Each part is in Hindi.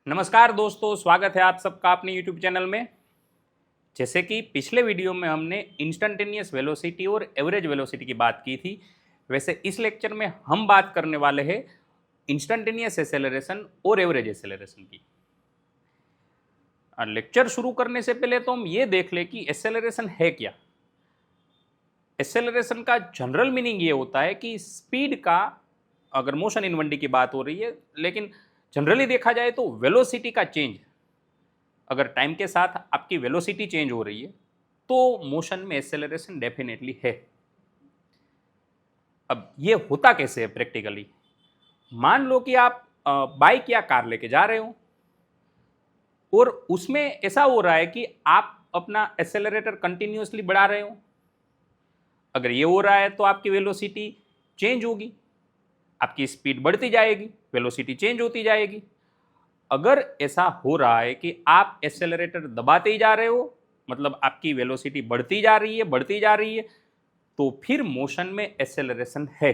नमस्कार दोस्तों, स्वागत है आप सबका अपने YouTube चैनल में। जैसे कि पिछले वीडियो में हमने इंस्टंटेनियस वेलोसिटी और एवरेज वेलोसिटी की बात की थी, वैसे इस लेक्चर में हम बात करने वाले हैं इंस्टंटेनियस एक्सेलरेशन और एवरेज एक्सेलरेशन की। लेक्चर शुरू करने से पहले तो हम ये देख लें कि एक्सेलरेशन है क्या। एक्सेलरेशन का जनरल मीनिंग ये होता है कि स्पीड का, अगर मोशन इनवर्टी की बात हो रही है, लेकिन जनरली देखा जाए तो वेलोसिटी का चेंज, अगर टाइम के साथ आपकी वेलोसिटी चेंज हो रही है तो मोशन में एक्सेलरेशन डेफिनेटली है। अब ये होता कैसे है प्रैक्टिकली? मान लो कि आप बाइक या कार लेके जा रहे हो और उसमें ऐसा हो रहा है कि आप अपना एक्सेलरेटर कंटिन्यूअसली बढ़ा रहे हो। अगर ये हो रहा है तो आपकी वेलोसिटी चेंज होगी, आपकी स्पीड बढ़ती जाएगी, वेलोसिटी चेंज होती जाएगी। अगर ऐसा हो रहा है कि आप एक्सेलरेटर दबाते ही जा रहे हो, मतलब आपकी वेलोसिटी बढ़ती जा रही है, तो फिर मोशन में एक्सेलरेशन है।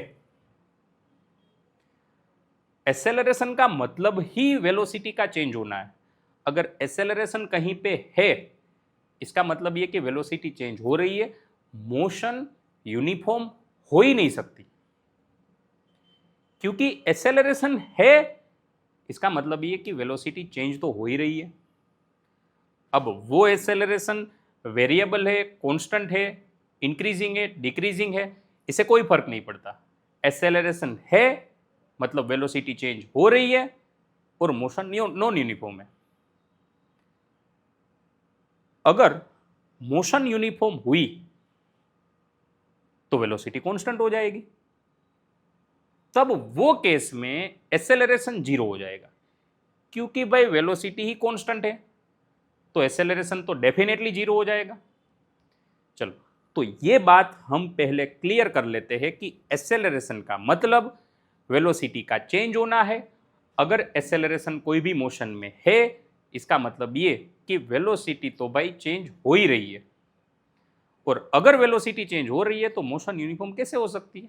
एक्सेलरेशन का मतलब ही वेलोसिटी का चेंज होना है। अगर एक्सेलरेशन कहीं पे है, इसका मतलब ये कि वेलोसिटी चेंज हो रही है, मोशन यूनिफॉर्म हो ही नहीं सकती। क्योंकि एक्सेलरेशन है, इसका मतलब ये कि वेलोसिटी चेंज तो हो ही रही है। अब वो एक्सेलरेशन वेरिएबल है, कांस्टेंट है, इंक्रीजिंग है, डिक्रीजिंग है, इसे कोई फर्क नहीं पड़ता। एक्सेलरेशन है मतलब वेलोसिटी चेंज हो रही है और मोशन नॉन यूनिफॉर्म है। अगर मोशन यूनिफॉर्म हुई तो वेलोसिटी कांस्टेंट हो जाएगी, तब वो केस में एक्सेलरेशन जीरो हो जाएगा। क्योंकि भाई वेलोसिटी ही कांस्टेंट है तो एक्सेलरेशन तो डेफिनेटली जीरो हो जाएगा। चलो, तो ये बात हम पहले क्लियर कर लेते हैं कि एक्सेलरेशन का मतलब वेलोसिटी का चेंज होना है। अगर एक्सेलरेशन कोई भी मोशन में है, इसका मतलब ये कि वेलोसिटी तो भाई चेंज हो ही रही है। और अगर वेलोसिटी चेंज हो रही है तो मोशन यूनिफॉर्म कैसे हो सकती है?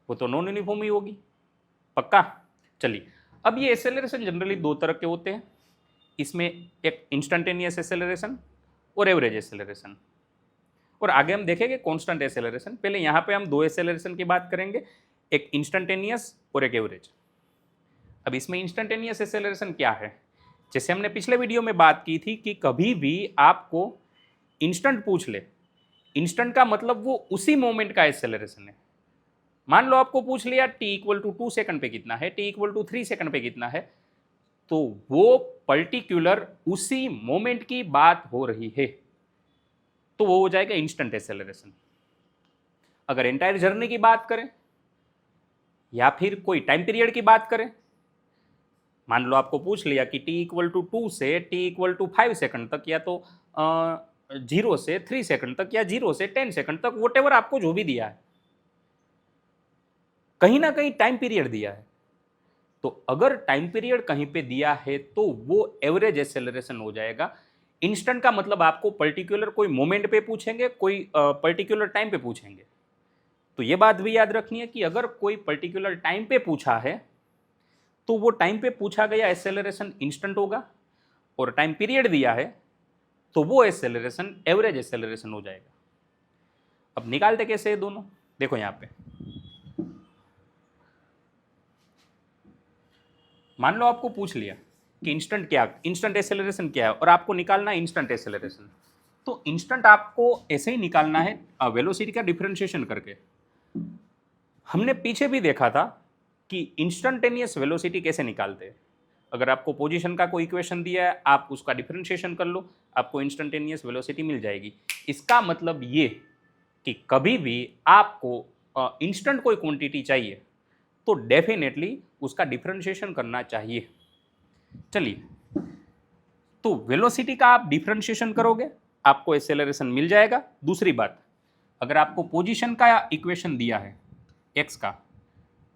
वो तो नॉन यूनिफॉर्म ही होगी। पक्का? चलिए, अब ये एक्सेलरेशन जनरली दो तरह के होते हैं। इसमें एक इंस्टंटेनियस एक्सेलरेशन और एवरेज एक्सेलरेशन, और आगे हम देखेंगे कांस्टेंट एक्सेलरेशन। पहले यहाँ पे हम दो एक्सेलरेशन की बात करेंगे, एक इंस्टंटेनियस और एक एवरेज। अब इसमें इंस्टंटेनियस एक्सेलरेशन क्या है? जैसे हमने पिछले वीडियो में बात की थी कि कभी भी आपको इंस्टेंट पूछ ले, इंस्टेंट का मतलब वो उसी मोमेंट का एक्सेलरेशन है। मान लो आपको पूछ लिया t इक्वल टू 2 सेकंड पे कितना है, t इक्वल टू 3 सेकंड पे कितना है, तो वो पर्टिकुलर उसी मोमेंट की बात हो रही है, तो वो हो जाएगा इंस्टेंट एक्सेलरेशन। अगर एंटायर जर्नी की बात करें या फिर कोई टाइम पीरियड की बात करें, मान लो आपको पूछ लिया कि t इक्वल टू 2 से t इक्वल टू 5 सेकंड तक, या तो 0 से 3 सेकंड तक, या 0 से 10 सेकंड तक, वोटेवर आपको जो भी दिया है, कहीं ना कहीं टाइम पीरियड दिया है। तो अगर टाइम पीरियड कहीं पे दिया है तो वो एवरेज एक्सेलरेशन हो जाएगा। इंस्टेंट का मतलब आपको पर्टिकुलर कोई मोमेंट पे पूछेंगे, कोई पर्टिकुलर टाइम पे पूछेंगे। तो ये बात भी याद रखनी है कि अगर कोई पर्टिकुलर टाइम पे पूछा है तो वो टाइम पे पूछा गया एक्सेलरेशन इंस्टेंट होगा, और टाइम पीरियड दिया है तो वो एक्सेलरेशन एवरेज एक्सेलरेशन हो जाएगा। अब निकालते कैसे है दोनों? देखो यहाँ पे, मान लो आपको पूछ लिया कि इंस्टेंट एक्सेलरेशन क्या है, और आपको निकालना है इंस्टेंट एक्सेलरेशन। तो इंस्टेंट आपको ऐसे ही निकालना है वेलोसिटी का डिफरेंशिएशन करके। हमने पीछे भी देखा था कि इंस्टंटेनियस वेलोसिटी कैसे निकालते हैं। अगर आपको पोजीशन का कोई इक्वेशन दिया है, आप उसका डिफरेंशिएशन कर लो, आपको इंस्टंटेनियस वेलोसिटी मिल जाएगी। इसका मतलब ये कि कभी भी आपको इंस्टेंट कोई क्वांटिटी चाहिए तो डेफिनेटली उसका डिफरेंशिएशन करना चाहिए। चलिए, तो वेलोसिटी का आप डिफरेंशिएशन करोगे, आपको एक्सेलरेशन मिल जाएगा। दूसरी बात, अगर आपको पोजीशन का इक्वेशन दिया है एक्स का,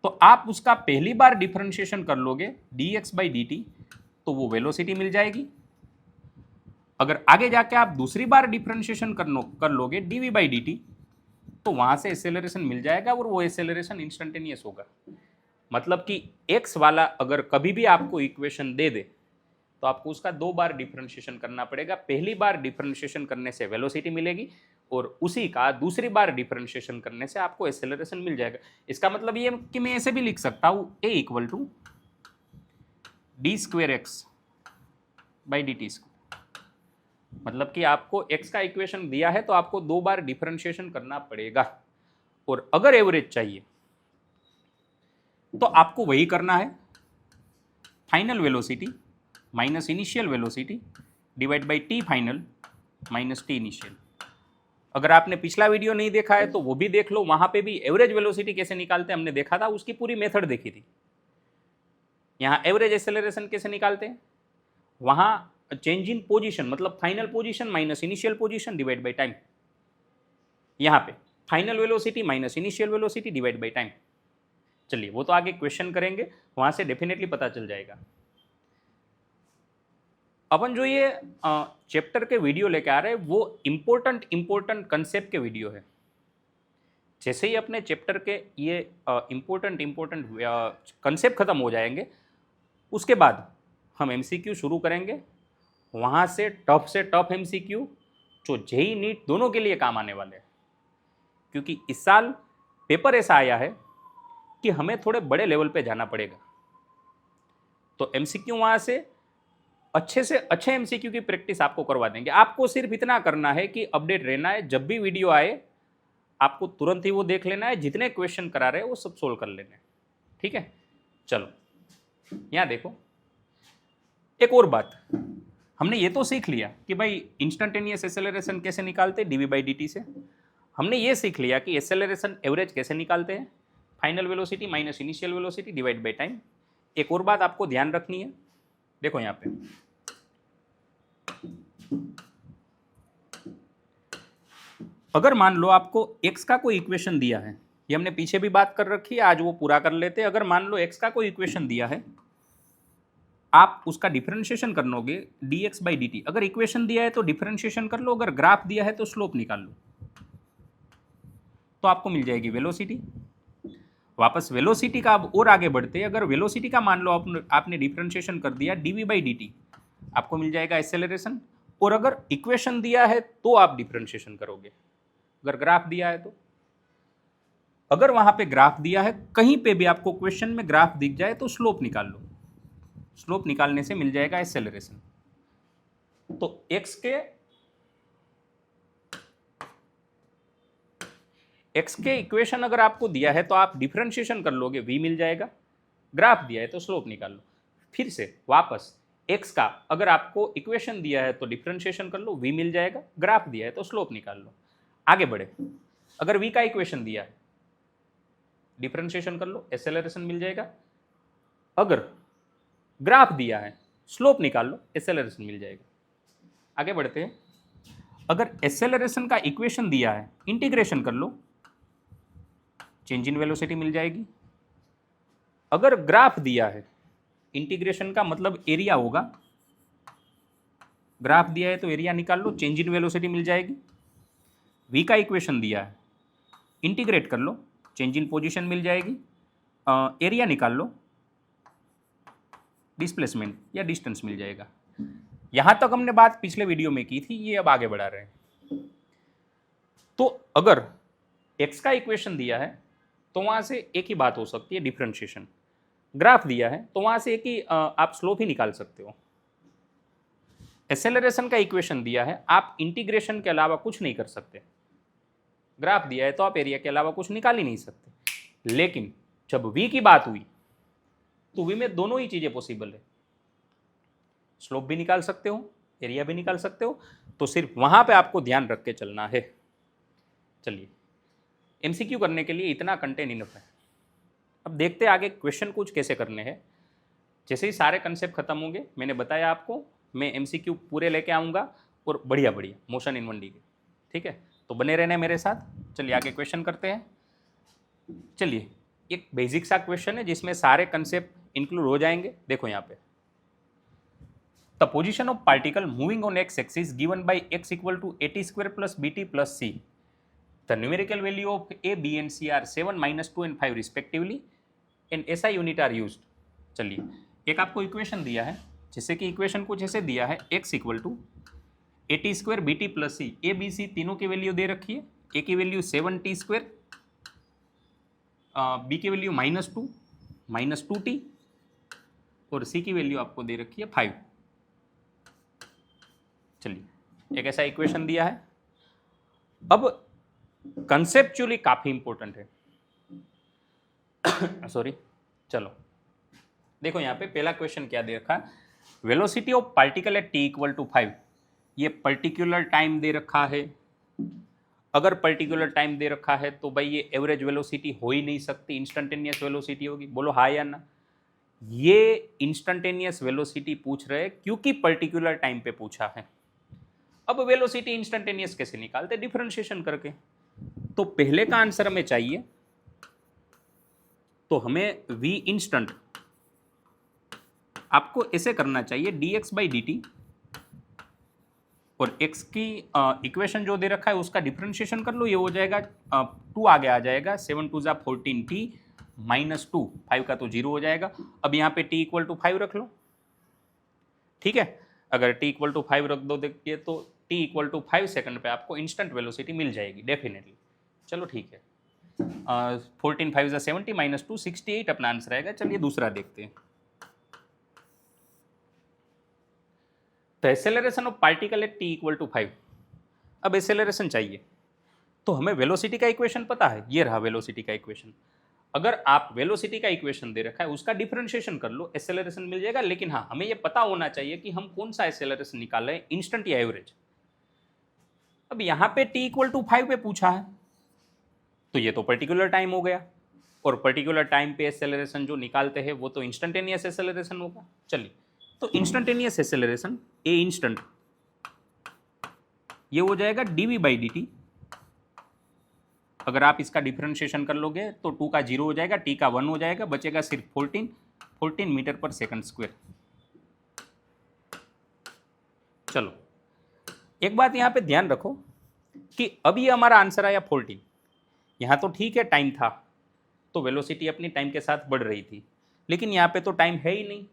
तो आप उसका पहली बार डिफरेंशिएशन कर लोगे dx/dt, तो वो वेलोसिटी मिल जाएगी। अगर आगे जाके आप दूसरी बार डिफरेंशिएशन कर लोगे dv/dt, तो वहां से एक्सेलरेशन मिल जाएगा और वो एक्सेलरेशन इंस्टंटेनियस होगा। मतलब कि x वाला अगर कभी भी आपको इक्वेशन दे दे तो आपको उसका 2 बार डिफरेंशिएशन करना पड़ेगा। पहली बार डिफरेंशिएशन करने से वेलोसिटी मिलेगी और उसी का दूसरी बार डिफरेंशिएशन करने से आपको एक्सेलरेशन मिल जाएगा। इसका मतलब ये कि मैं ऐसे भी लिख सकता हूं a equal to d square x by d t square. मतलब कि आपको x का इक्वेशन दिया है तो आपको 2 बार डिफरेंशिएशन करना पड़ेगा, और अगर एवरेज चाहिए तो आपको वही करना है, final velocity minus initial velocity divide by T final minus T initial. अगर आपने पिछला वीडियो नहीं देखा है तो वो भी देख लो, वहां पे भी एवरेज वेलोसिटी कैसे निकालते हैं हमने देखा था, उसकी पूरी मेथड देखी थी। यहाँ एवरेज एक्सेलरेशन कैसे निकालते हैं, वहां चेंज इन पोजीशन मतलब final position minus initial position divide by time. यहाँ पे final velocity minus initial velocity divide by time. चलिए वो तो आगे क्वेश्चन करेंगे, वहां से डेफिनेटली पता चल जाएगा। अपन जो ये चैप्टर के वीडियो लेके आ रहे हैं वो इंपॉर्टेंट कंसेप्ट के वीडियो है। जैसे ही अपने चैप्टर के ये इंपॉर्टेंट कंसेप्ट खत्म हो जाएंगे, उसके बाद हम एमसीक्यू शुरू करेंगे। वहाँ से टफ एमसीक्यू जो जेईई नीट दोनों के लिए काम आने वाले हैं, क्योंकि इस साल पेपर ऐसा आया है कि हमें थोड़े बड़े लेवल पे जाना पड़ेगा। तो एमसीक्यू वहाँ से अच्छे एमसीक्यू की प्रैक्टिस आपको करवा देंगे। आपको सिर्फ इतना करना है कि अपडेट रहना है, जब भी वीडियो आए आपको तुरंत ही वो देख लेना है, जितने क्वेश्चन करा रहे हैं वो सब सोल्व कर लेने हैं। ठीक है, चलो यहाँ देखो एक और बात। हमने ये तो सीख लिया कि भाई इंस्टेंटेनियस एक्सेलरेशन कैसे निकालते हैं डीवी बाई डी टी से। हमने ये सीख लिया कि एक्सेलरेशन एवरेज कैसे निकालते हैं, final velocity minus initial velocity divide by time. एक और बात आपको ध्यान रखनी है, देखो यहाँ पे अगर मान लो आपको x का कोई इक्वेशन दिया है, ये हमने पीछे भी बात कर रखी है, आज वो पूरा कर लेते हैं। अगर मान लो x का कोई इक्वेशन दिया है, आप उसका डिफरेंशिएशन कर लोगे dx बाई dt। अगर इक्वेशन दिया है तो डिफरेंशिएशन कर लो, अगर ग्राफ दिया है तो स्लोप निकाल लो, तो आपको मिल जाएगी वेलोसिटी। वापस वेलोसिटी का अब और आगे बढ़ते हैं। अगर वेलोसिटी का मान लो आपने डिफरेंशिएशन कर दिया dv बाई dt, आपको मिल जाएगा एक्सेलरेशन। और अगर इक्वेशन दिया है तो आप डिफरेंशिएशन करोगे, अगर ग्राफ दिया है तो। अगर वहां पे ग्राफ दिया है, कहीं पे भी आपको क्वेश्चन में ग्राफ दिख जाए तो स्लोप निकाल लो, स्लोप निकालने से मिल जाएगा एक्सेलरेशन। तो x के इक्वेशन अगर आपको दिया है तो आप डिफरेंशिएशन कर लोगे, v मिल जाएगा। ग्राफ दिया है तो स्लोप निकाल लो। फिर से वापस x का अगर आपको इक्वेशन दिया है तो डिफरेंशिएशन कर लो, v मिल जाएगा। ग्राफ दिया है तो स्लोप निकाल लो। आगे बढ़े, अगर v का इक्वेशन दिया है डिफरेंशिएशन कर लो, एक्सेलरेशन मिल जाएगा। अगर ग्राफ दिया है स्लोप निकाल लो, एक्सेलरेशन मिल जाएगा। आगे बढ़ते हैं, अगर एक्सेलरेशन का इक्वेशन दिया है इंटीग्रेशन कर लो, चेंज इन वेलोसिटी मिल जाएगी। अगर ग्राफ दिया है, इंटीग्रेशन का मतलब एरिया होगा, ग्राफ दिया है तो एरिया निकाल लो, चेंज इन वेलोसिटी मिल जाएगी। v का इक्वेशन दिया है, इंटीग्रेट कर लो, चेंज इन पोजीशन मिल जाएगी। एरिया निकाल लो, डिस्प्लेसमेंट या डिस्टेंस मिल जाएगा। यहां तक हमने बात पिछले वीडियो में की थी, ये अब आगे बढ़ा रहे हैं। तो अगर x का इक्वेशन दिया है तो वहां से एक ही बात हो सकती है, डिफरेंशिएशन। ग्राफ दिया है तो वहां से एक ही आप स्लोप ही निकाल सकते हो। एक्सेलरेशन का इक्वेशन दिया है, आप इंटीग्रेशन के अलावा कुछ नहीं कर सकते। ग्राफ दिया है तो आप एरिया के अलावा कुछ निकाल ही नहीं सकते। लेकिन जब v की बात हुई तो v में दोनों ही चीजें पॉसिबल है, स्लोप भी निकाल सकते हो, एरिया भी निकाल सकते हो। तो सिर्फ वहां पे आपको ध्यान रख के चलना है। चलिए, एमसीक्यू करने के लिए इतना कंटेंट इनफ है। अब देखते हैं आगे क्वेश्चन कुछ कैसे करने हैं। जैसे ही सारे कंसेप्ट खत्म होंगे, मैंने बताया आपको, मैं एमसीक्यू पूरे लेके आऊँगा और बढ़िया बढ़िया मोशन इन 1D के। ठीक है, तो बने रहने मेरे साथ। चलिए आगे क्वेश्चन करते हैं। चलिए, एक बेसिक सा क्वेश्चन है जिसमें सारे कंसेप्ट इंक्लूड हो जाएंगे। देखो यहाँ पे, the position of particle moving on x axis given by x equal to at square plus bt plus c। The numerical value of a, b and c are 7, -2 and 5 respectively, and SI unit are used. चलिए, एक आपको इक्वेशन दिया है, जैसे कि इक्वेशन कुछ ऐसे दिया है, x equal to AT² BT plus C, A B C तीनों की वैल्यू दे रखी है। A की वैल्यू 7T², B की वैल्यू -2 -2T और C की वैल्यू आपको दे रखी है 5। चलिए, एक ऐसा इक्वेशन दिया है। अब कंसेप्चुअली काफी इंपॉर्टेंट है सॉरी, चलो देखो यहाँ पे पहला क्वेश्चन क्या दे रखा है, velocity of particle at t equal to 5। ये पर्टिकुलर टाइम दे रखा है। अगर पर्टिकुलर टाइम दे रखा है तो भाई ये एवरेज वेलोसिटी हो ही नहीं सकती, इंस्टेंटेनियस वेलोसिटी होगी। बोलो हाँ या ना। ये इंस्टेंटेनियस वेलोसिटी पूछ रहे हैं क्योंकि पर्टिकुलर टाइम पे पूछा है। अब वेलोसिटी इंस्टेंटेनियस कैसे निकालते, डिफरेंशिएशन करके। तो पहले का आंसर हमें चाहिए, तो हमें v इंस्टेंट आपको ऐसे करना चाहिए, dx/dt और x की इक्वेशन जो दे रखा है उसका डिफरेंशिएशन कर लो। ये हो जाएगा 2 आगे आ जाएगा, 7 2 = 14t -2, 5 का तो 0 हो जाएगा। अब यहाँ पे t इक्वल टू 5 रख लो, ठीक है। अगर t इक्वल टू 5 रख दो, देखिए तो t इक्वल टू 5 सेकंड पे आपको इंस्टेंट वेलोसिटी मिल जाएगी डेफिनेटली। चलो ठीक है, 14 5 = 70 -2 68 अपना आंसर आएगा। चलिए दूसरा देखते हैं। तो acceleration of particle at t equal to 5। अब एक्सेलरेशन चाहिए तो हमें वेलोसिटी का इक्वेशन पता है, ये रहा वेलोसिटी का इक्वेशन। अगर आप वेलोसिटी का इक्वेशन दे रखा है उसका डिफरेंशिएशन कर लो, एक्सेलरेशन मिल जाएगा। लेकिन हाँ, हमें ये पता होना चाहिए कि हम कौन सा एक्सेलरेशन निकाल रहे हैं, इंस्टेंट या एवरेज। अब यहाँ पे t इक्वल टू 5 पे पूछा है तो ये तो पर्टिकुलर टाइम हो गया, और पर्टिकुलर टाइम पे एक्सेलरेशन जो निकालते हैं वो तो इंस्टेंटेनियस एक्सेलरेशन होगा। चलिए, तो इंस्टेंटेनियस एक्सेलरेशन ए इंस्टेंट ये हो जाएगा dv/dt। अगर आप इसका डिफरेंशिएशन कर लोगे तो 2 का 0 हो जाएगा, t का 1 हो जाएगा, बचेगा सिर्फ 14 मीटर पर सेकंड स्क्वायर। चलो, एक बात यहाँ पे ध्यान रखो कि अब ये हमारा आंसर आया 14। यहाँ तो ठीक है, टाइम था तो वेलोसिटी अपनी टाइम के साथ बढ़ रही थी, लेकिन यहाँ पे तो टाइम है ही नहीं।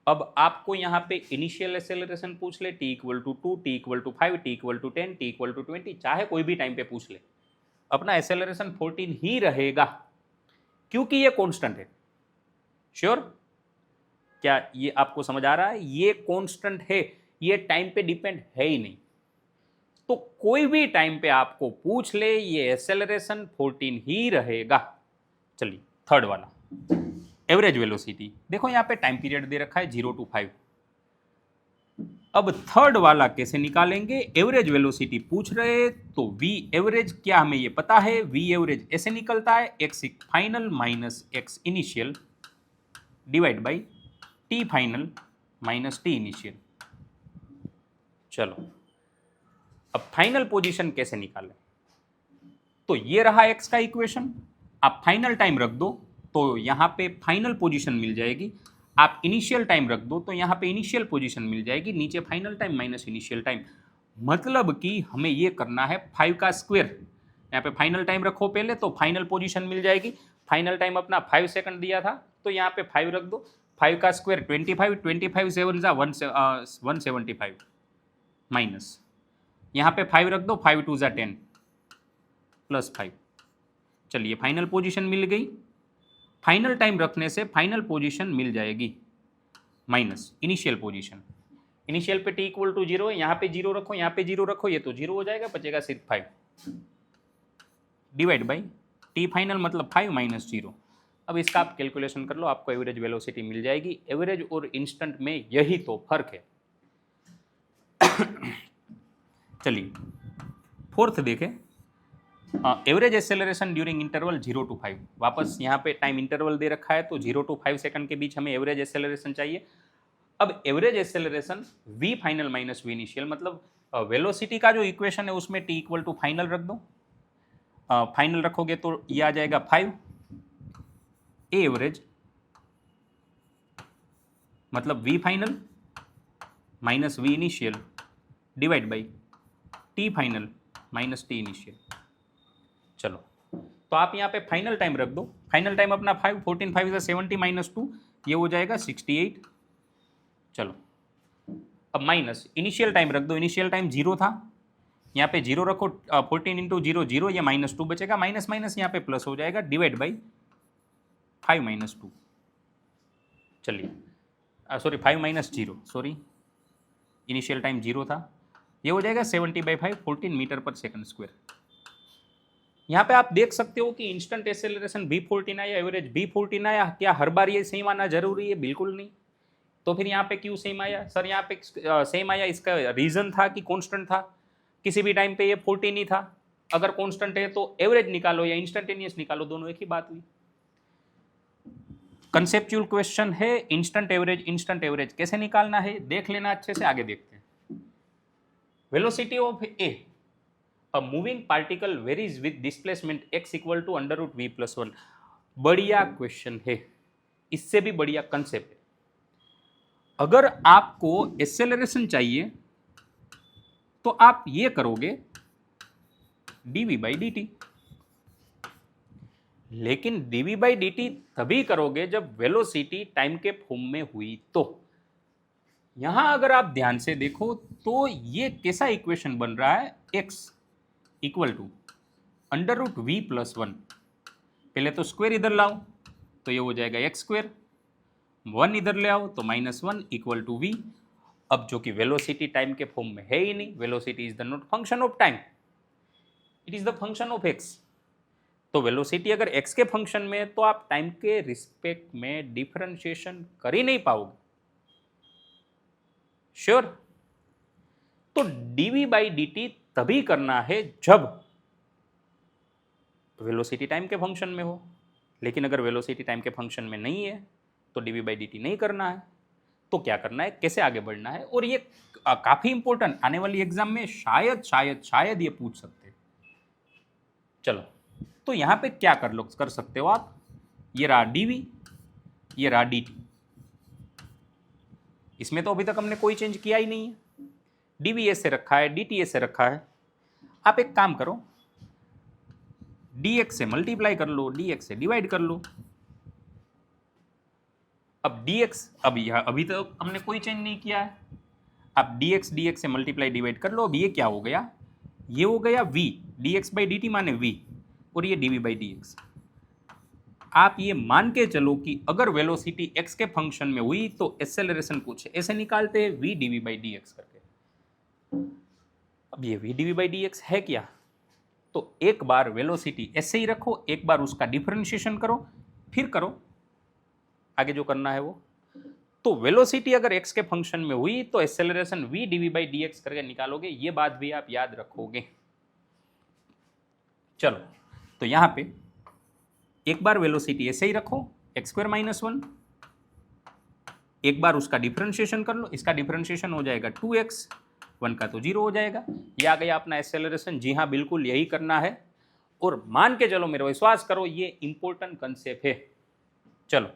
अब आपको यहाँ पे इनिशियल एक्सेलरेशन पूछ ले, t equal to 2, t equal to 5, t equal to 10, t equal to 20, चाहे कोई भी टाइम पे पूछ ले, अपना एक्सेलरेशन 14 ही रहेगा क्योंकि ये कांस्टेंट है। श्योर? क्या ये आपको समझ आ रहा है? ये कांस्टेंट है, ये टाइम पे डिपेंड है ही नहीं। तो कोई भी टाइम पे आपको पूछ ले, ये एक्सेलरेशन 14 ही रहेगा। चलिए थर्ड वाला, एवरेज वेलोसिटी। देखो यहाँ पे टाइम पीरियड दे रखा है 0 to 5। अब थर्ड वाला कैसे निकालेंगे, एवरेज वेलोसिटी पूछ रहे तो v एवरेज क्या हमें ये पता है, v एवरेज ऐसे निकलता है x final minus x initial divide by t final minus t initial. चलो, अब फाइनल पोजीशन कैसे निकालें, तो ये रहा x का इक्वेशन। आप फाइनल टाइम रख दो तो यहाँ पे फाइनल पोजीशन मिल जाएगी, आप इनिशियल टाइम रख दो तो यहाँ पे इनिशियल पोजीशन मिल जाएगी, नीचे final time minus initial time. मतलब कि हमें ये करना है 5 का स्क्वायर। यहाँ पे फाइनल टाइम रखो पहले तो फाइनल पोजीशन मिल जाएगी। फाइनल टाइम अपना 5 सेकंड दिया था तो यहाँ पे 5 रख दो, 5 का स्क्वायर 25, 25 7 = 175 माइनस यहाँ पे 5 रख दो, 5 2 = 10 प्लस 5। चलिए, फाइनल पोजीशन मिल गई। फाइनल टाइम रखने से फाइनल पोजीशन मिल जाएगी माइनस इनिशियल पोजीशन। इनिशियल पे t इक्वल टू 0 है, यहाँ पे 0 रखो, यहाँ पे 0 रखो, ये तो 0 हो जाएगा, बचेगा सिर्फ 5 डिवाइड बाई t फाइनल मतलब 5 माइनस 0। अब इसका आप कैलकुलेशन कर लो, आपको एवरेज वेलोसिटी मिल जाएगी। एवरेज और इंस्टेंट में यही तो फर्क है। चलिए फोर्थ देखें, average acceleration during interval 0 to 5। वापस यहाँ पे टाइम इंटरवल दे रखा है तो 0 to 5 सेकंड के बीच हमें एवरेज एक्सेलरेशन चाहिए। अब average acceleration v final minus v initial, मतलब वेलोसिटी का जो इक्वेशन है उसमें t इक्वल टू फाइनल रख दो। फाइनल रखोगे तो ये आ जाएगा 5 a एवरेज मतलब v final minus v initial divide by t final minus t initial. चलो, तो आप यहाँ पे फाइनल टाइम रख दो, फाइनल टाइम अपना 5, 14 5 इज 70 -2, ये हो जाएगा 68। चलो अब माइनस इनिशियल टाइम रख दो, इनिशियल टाइम 0 था, यहाँ पे 0 रखो, 14 × 0 0, ये -2 बचेगा, माइनस माइनस यहाँ पे प्लस हो जाएगा, डिवाइड बाई 5 - 2। चलिए सॉरी 5 - 0, सॉरी इनिशियल टाइम 0 था, ये हो जाएगा 70/5, 14 मीटर/सेकंड स्क्वायर। यहाँ पे आप देख सकते हो कि इंस्टेंट एक्सेलरेशन V14 आया, एवरेज V14 आया, क्या हर बार ये सेम आना जरूरी है? बिल्कुल नहीं। तो फिर यहाँ पे क्यों सेम आया? सर यहाँ पे सेम आया, इसका रीजन था कि कांस्टेंट था, किसी भी टाइम पे ये 14 ही था। अगर कांस्टेंट है तो एवरेज निकालो या इंस्टेंटेनियस निकालो, दोनों एक ही बात हुई। कंसेप्चुअल क्वेश्चन है, इंस्टेंट एवरेज कैसे निकालना है देख लेना अच्छे से, आगे देखते हैं। Velocity of a moving particle varies with displacement x equal to √v+1। बढ़िया क्वेश्चन है, इससे भी बढ़िया कंसेप्ट है। अगर आपको एक्सेलरेशन चाहिए तो आप ये करोगे dv/dt, लेकिन dv/dt तभी करोगे जब वेलोसिटी टाइम के फॉर्म में हुई। तो यहां अगर आप ध्यान से देखो तो ये कैसा इक्वेशन बन रहा है, x इक्वल टू √v+1। पहले तो स्क्वायर इधर लाओ तो ये हो जाएगा x², 1 इधर ले आओ तो -1 इक्वल टू v। अब जो कि वेलोसिटी टाइम के फॉर्म में है ही नहीं, velocity is the not function of time, it is the function of x। तो वेलोसिटी अगर x के फंक्शन में है तो आप टाइम के रिस्पेक्ट में डिफरेंशिएशन कर ही नहीं पाओगे। श्योर? तो dv/dt तभी करना है जब वेलोसिटी टाइम के फंक्शन में हो, लेकिन अगर वेलोसिटी टाइम के फंक्शन में नहीं है तो dv/dt नहीं करना है। तो क्या करना है, कैसे आगे बढ़ना है, और ये काफी इंपॉर्टेंट, आने वाली एग्जाम में शायद ये पूछ सकते हैं। चलो तो यहां पे क्या कर सकते हो आप, ये रहा dv, ये रहा dt, इसमें तो अभी तक हमने कोई चेंज किया ही नहीं है, dv ऐसे रखा है, dt ऐसे रखा है। आप एक काम करो, dx से मल्टीप्लाई कर लो, dx से डिवाइड कर लो। अब dx अभी तो हमने कोई चेंज नहीं किया है, अब dx से मल्टीप्लाई डिवाइड कर लो। अब ये क्या हो गया, ये हो गया v, dx/dt माने v, और ये dv/dx। आप ये मान के चलो कि अगर वेलोसिटी x के फंक्शन में हुई तो एक्सेलरेशन कुछ ऐसे निकालते हैं, v dv/dx करके। अब ये v dv/dx है क्या, तो एक बार वेलोसिटी ऐसे ही रखो, एक बार उसका डिफरेंशिएशन करो, फिर करो आगे जो करना है वो। तो वेलोसिटी अगर x के फंक्शन में हुई तो एक्सेलरेशन v dv/dx करके निकालोगे, ये बात भी आप याद रखोगे। चलो तो यहां पे एक बार वेलोसिटी ऐसे ही रखो, x² - 1, एक बार उसका डिफरेंशिएशन कर लो, इसका डिफरेंशिएशन हो जाएगा 2x, 1 का तो 0 हो जाएगा। ये आ गया अपना एक्सेलरेशन। जी हाँ, बिल्कुल यही करना है, और मान के चलो, मेरा विश्वास करो, ये इंपॉर्टेंट कंसेप्ट है। चलो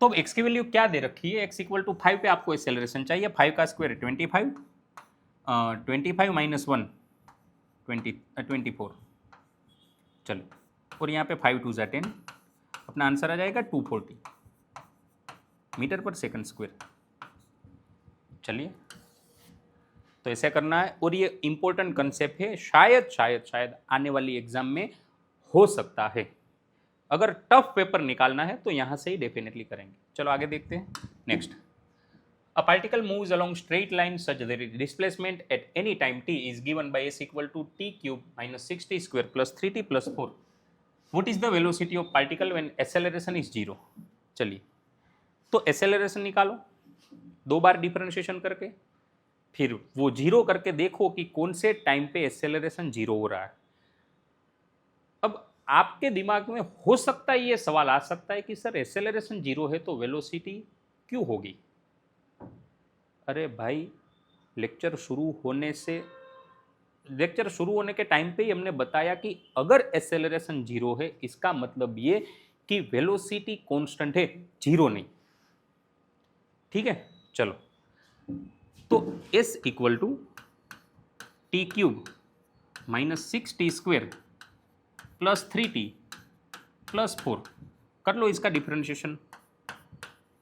तो x की वैल्यू क्या दे रखी है, x इक्वल टू 5 पे आपको एक्सेलरेशन चाहिए, 5 का स्क्वायर 25, 25 - 1 24। चलो, और यहाँ पे 5 2 = 10, अपना आंसर आ जाएगा 240 मीटर/सेकंड स्क्वायर। चलिए तो ऐसे करना है, और ये इंपॉर्टेंट कंसेप्ट है, शायद आने वाली एग्जाम में हो सकता है। अगर टफ पेपर निकालना है तो यहां से ही डेफिनेटली करेंगे। चलो आगे देखते हैं। Next, a particle moves along straight line such that displacement at any time t is given by s equal to t³ - 60² + 3t + 4। What is the velocity of particle when acceleration is 0। चलिए तो एक्सेलरेशन निकालो, 2 बार डिफरेंशिएशन करके, फिर वो 0 करके देखो कि कौन से टाइम पे एक्सेलरेशन 0 हो रहा है। अब आपके दिमाग में हो सकता है ये सवाल आ सकता है कि सर एक्सेलरेशन 0 है तो वेलोसिटी क्यों होगी। अरे भाई, लेक्चर शुरू होने के टाइम पे ही हमने बताया कि अगर एक्सेलरेशन 0 है, इसका मतलब ये कि वेलोसिटी कांस्टेंट है, 0 नहीं। ठीक है, चलो तो s equal to t³ - 6t² plus 3t plus 4, कर लो इसका डिफ्रेंशिएशन,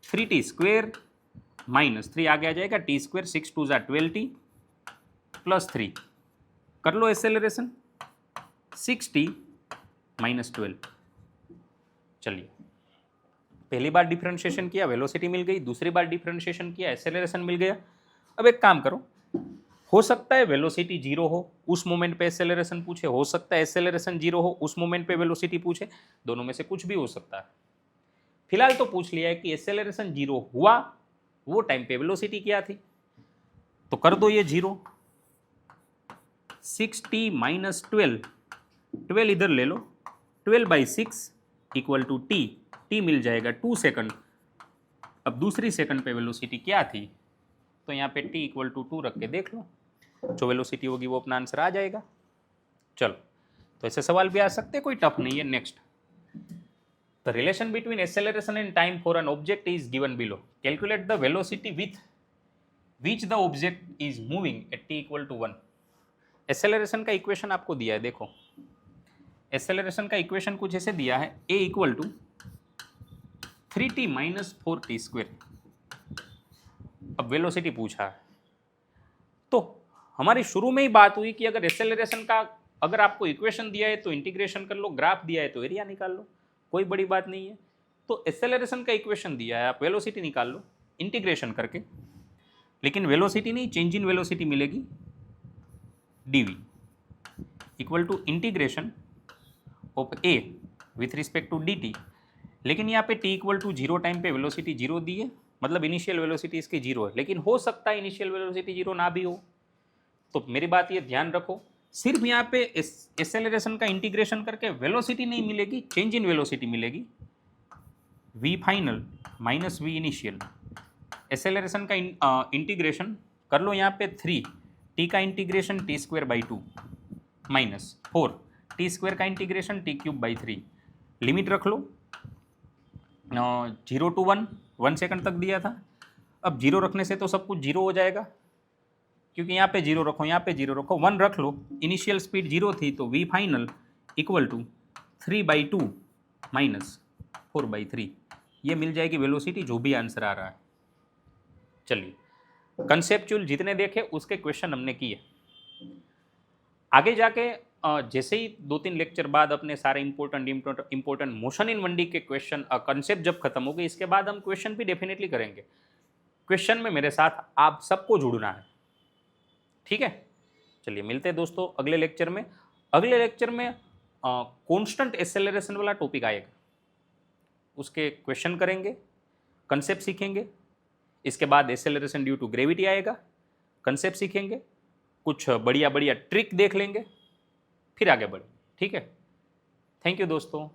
3t स्क्वेयर माइनस 3 आगे आ जाएगा टी स्क्वेयर, 6 2 ज़ा 12t प्लस 3, कर लो एक्सेलरेशन, 6t माइनस 12। चलिए, पहली बार डिफरेंशिएशन किया वेलोसिटी मिल गई, दूसरी बार डिफरेंशिएशन किया एक्सेलरेशन मिल गया। अब एक काम करो, हो सकता है वेलोसिटी जीरो हो उस मोमेंट पे एक्सेलरेशन पूछे, हो सकता है एक्सेलरेशन जीरो हो उस मोमेंट पे वेलोसिटी पूछे, दोनों में से कुछ भी हो सकता है। फिलहाल तो पूछ लिया है कि एक्सेलरेशन जीरो हुआ वो टाइम पे वेलोसिटी क्या थी, तो कर दो ये जीरो, 6t माइनस 12 इधर ले लो, 12/6 इक्वल टू टी मिल जाएगा 2 सेकंड। अब दूसरी सेकंड पे वेलोसिटी क्या थी, तो यहाँ पे t इक्वल टू 2 रख के देख लो, जो वेलोसिटी होगी वो अपना आंसर आ जाएगा। चलो, तो ऐसे सवाल भी आ सकते हैं, कोई टफ नहीं है। Next, the relation between acceleration and time for an object is given below, calculate the velocity with which the object is moving at t equal to 1। Acceleration का इक्वेशन आपको दिया है, देखो एक्सेलरेशन का इक्वेशन कुछ ऐसे दिया है, a equal to 3t minus 4t square. अब वेलोसिटी पूछा है, तो हमारी शुरू में ही बात हुई कि अगर एक्सेलरेशन का अगर आपको इक्वेशन दिया है तो इंटीग्रेशन कर लो, ग्राफ दिया है तो एरिया निकाल लो, कोई बड़ी बात नहीं है। तो एक्सेलरेशन का इक्वेशन दिया है, आप वेलोसिटी निकाल लो इंटीग्रेशन करके, लेकिन वेलोसिटी नहीं, चेंज इन वेलोसिटी मिलेगी dv equal to integration of a with respect to dt। लेकिन यहाँ पे t इक्वल टू 0 टाइम पे वेलोसिटी 0 दी है, मतलब इनिशियल वेलोसिटी इसकी 0 है, लेकिन हो सकता है इनिशियल वेलोसिटी 0 ना भी हो। तो मेरी बात ये ध्यान रखो, सिर्फ यहाँ पे एक्सेलरेशन का इंटीग्रेशन करके वेलोसिटी नहीं मिलेगी, चेंज इन वेलोसिटी मिलेगी, v final minus v initial. Acceleration का इंटीग्रेशन कर लो, यहाँ पे 3 t का integration t square by 2 minus 4 t square का integration t cube by 3, limit रख लो 0 to 1 सेकंड तक दिया था। अब 0 रखने से तो सब कुछ 0 हो जाएगा, क्योंकि यहाँ पे 0 रखो, यहाँ पे 0 रखो, 1 रख लो, इनिशियल स्पीड 0 थी, तो v final equal to 3/2 minus 4/3, ये मिल जाएगी वेलोसिटी, जो भी आंसर आ रहा है। चलिए, कंसेप्चुअल जितने देखे उसके क्वेश्चन हमने किए। आगे जाके जैसे ही 2-3 लेक्चर बाद अपने सारे इंपॉर्टेंट मोशन इन 1D के क्वेश्चन कंसेप्ट जब खत्म हो गए, इसके बाद हम क्वेश्चन भी डेफिनेटली करेंगे। क्वेश्चन में मेरे साथ आप सबको जुड़ना है, ठीक है। चलिए, मिलते हैं दोस्तों अगले लेक्चर में। अगले लेक्चर में कांस्टेंट एक्सेलरेशन वाला टॉपिक आएगा, उसके क्वेश्चन करेंगे, कंसेप्ट सीखेंगे। इसके बाद एक्सेलरेशन ड्यू टू ग्रेविटी आएगा, कंसेप्ट सीखेंगे, कुछ बढ़िया बढ़िया ट्रिक देख लेंगे, फिर आगे बढ़ेंगे, ठीक है। थैंक यू दोस्तों।